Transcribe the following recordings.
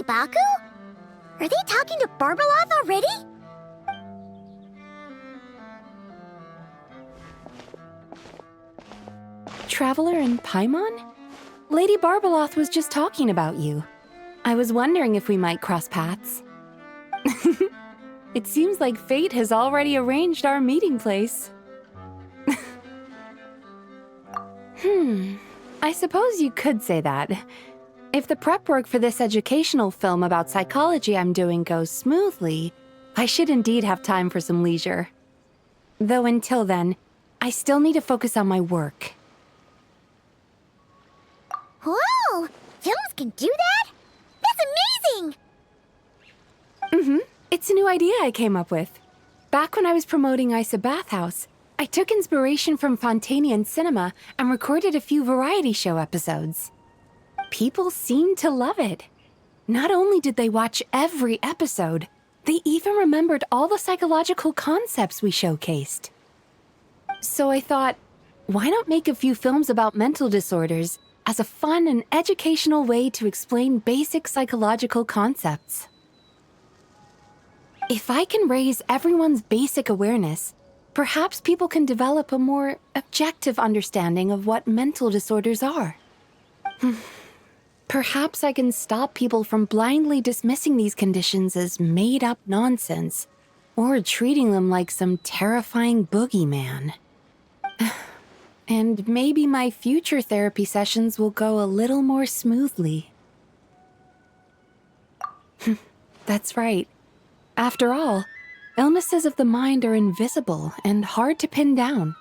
Baku? Are they talking to Barbeloth already? Traveler and Paimon? Lady Barbeloth was just talking about you. I was wondering if we might cross paths. It seems like fate has already arranged our meeting place. I suppose you could say that. If the prep work for this educational film about psychology I'm doing goes smoothly, I should indeed have time for some leisure. Though until then, I still need to focus on my work. Whoa! Films can do that? That's amazing! It's a new idea I came up with. Back when I was promoting Isa Bathhouse, I took inspiration from Fontanian cinema and recorded a few variety show episodes. People seemed to love it. Not only did they watch every episode, they even remembered all the psychological concepts we showcased. So I thought, why not make a few films about mental disorders as a fun and educational way to explain basic psychological concepts? If I can raise everyone's basic awareness, perhaps people can develop a more objective understanding of what mental disorders are. Perhaps I can stop people from blindly dismissing these conditions as made-up nonsense, or treating them like some terrifying boogeyman. And maybe my future therapy sessions will go a little more smoothly. That's right. After all, illnesses of the mind are invisible and hard to pin down.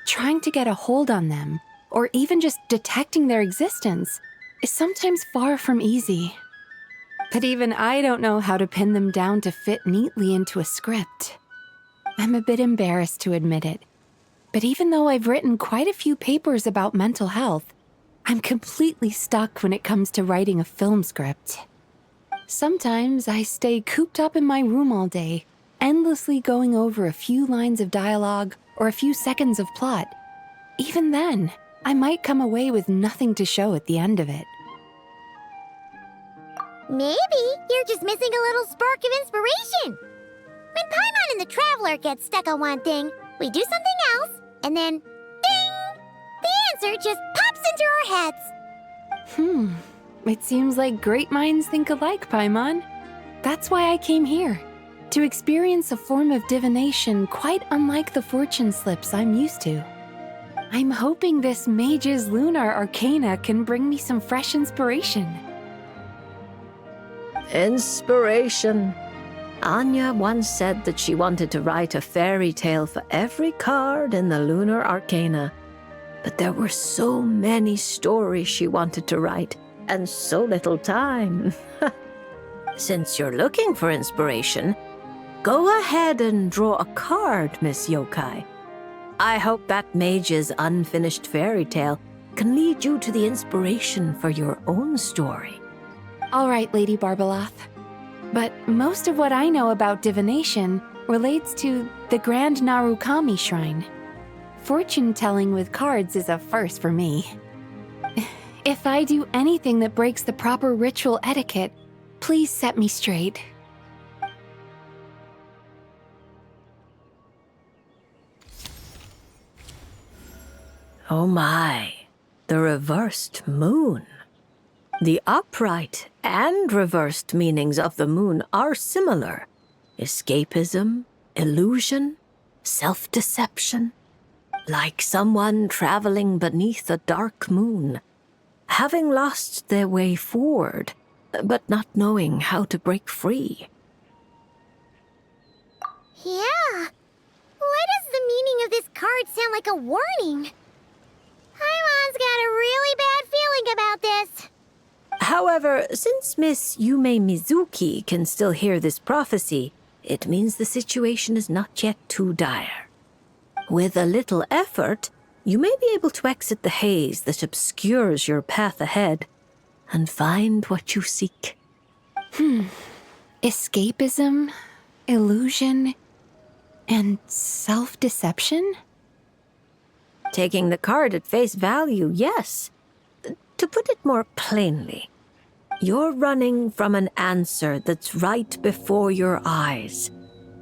Trying to get a hold on them, or even just detecting their existence, is sometimes far from easy. But even I don't know how to pin them down to fit neatly into a script. I'm a bit embarrassed to admit it, but even though I've written quite a few papers about mental health, I'm completely stuck when it comes to writing a film script. Sometimes I stay cooped up in my room all day, endlessly going over a few lines of dialogue or a few seconds of plot. Even then, I might come away with nothing to show at the end of it. Maybe you're just missing a little spark of inspiration. When Paimon and the Traveler get stuck on one thing, we do something else, and then, ding! The answer just pops into our heads. It seems like great minds think alike, Paimon. That's why I came here, to experience a form of divination quite unlike the fortune slips I'm used to. I'm hoping this mage's lunar arcana can bring me some fresh inspiration. Inspiration. Anya once said that she wanted to write a fairy tale for every card in the lunar arcana. But there were so many stories she wanted to write, and so little time. Since you're looking for inspiration, go ahead and draw a card, Miss Yokai. I hope that mage's unfinished fairy tale can lead you to the inspiration for your own story. All right, Lady Barbeloth. But most of what I know about divination relates to the Grand Narukami Shrine. Fortune-telling with cards is a first for me. If I do anything that breaks the proper ritual etiquette, please set me straight. Oh my, the reversed moon. The upright and reversed meanings of the moon are similar. Escapism, illusion, self-deception. Like someone traveling beneath a dark moon, having lost their way forward, but not knowing how to break free. Yeah. Why does the meaning of this card sound like a warning? Paimon's got a really bad feeling about this. However, since Miss Yumemizuki can still hear this prophecy, it means the situation is not yet too dire. With a little effort, you may be able to exit the haze that obscures your path ahead and find what you seek. Escapism, illusion, and self-deception? Taking the card at face value, yes. To put it more plainly, You're running from an answer that's right before your eyes,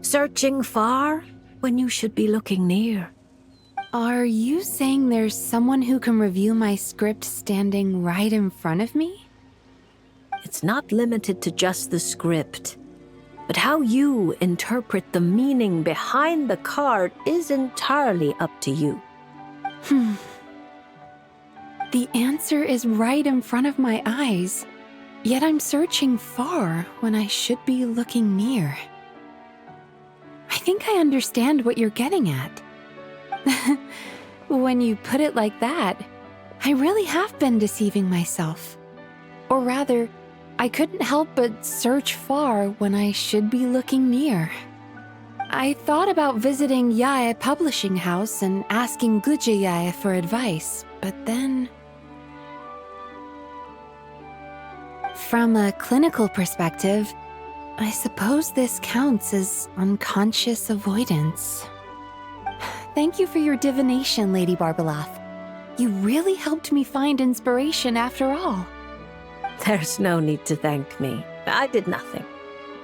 searching far when you should be looking near. Are you saying there's someone who can review my script standing right in front of me? It's not limited to just the script, but how you interpret the meaning behind the card is entirely up to you. The answer is right in front of my eyes, yet I'm searching far when I should be looking near. I think I understand what you're getting at. When you put it like that, I really have been deceiving myself. Or rather, I couldn't help but search far when I should be looking near. I thought about visiting VIII Publishing House and asking VIII for advice, but then... From a clinical perspective, I suppose this counts as unconscious avoidance. Thank you for your divination, Lady Barbeloth. You really helped me find inspiration after all. There's no need to thank me. I did nothing.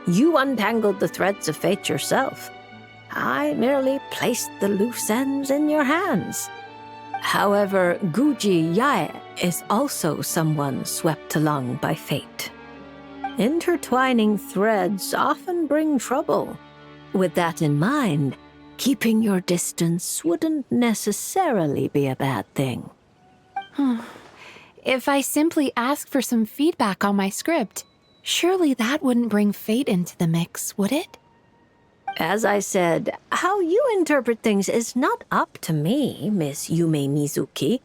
You untangled the threads of fate yourself. I merely placed the loose ends in your hands. However, Guji Yae is also someone swept along by fate. Intertwining threads often bring trouble. With that in mind, keeping your distance wouldn't necessarily be a bad thing. If I simply ask for some feedback on my script, surely that wouldn't bring fate into the mix, would it? As I said, how you interpret things is not up to me, Miss Yumemizuki.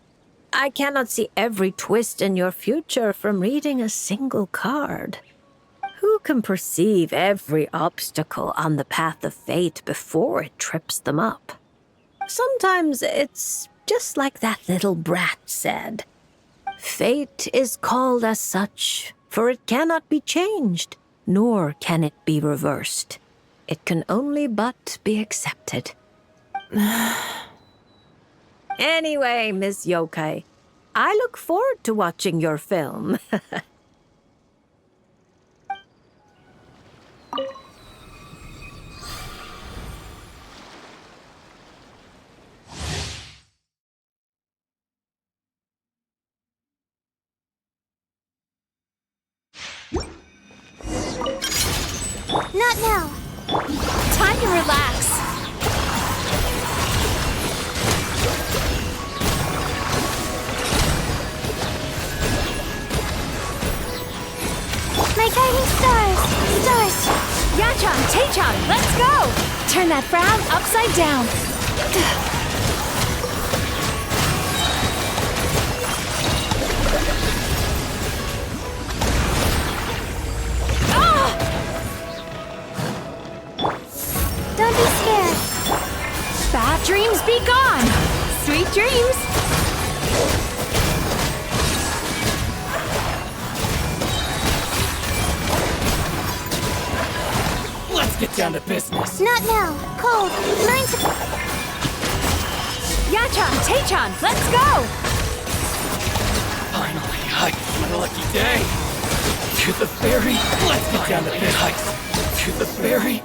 I cannot see every twist in your future from reading a single card. Who can perceive every obstacle on the path of fate before it trips them up? Sometimes it's just like that little brat said. Fate is called as such, for it cannot be changed, nor can it be reversed. It can only but be accepted. Anyway, Miss Yokai, I look forward to watching your film. Not now. Time to relax. My guiding stars! Stars! Yachan, Taechan, let's go! Turn that frown upside down. Don't be scared. Bad dreams be gone! Sweet dreams! Let's get down to business. Not now. Cold. Learn to... Yachan, Taechan, let's go! Finally, my lucky day. To the ferry. Let's get down to business. To the ferry.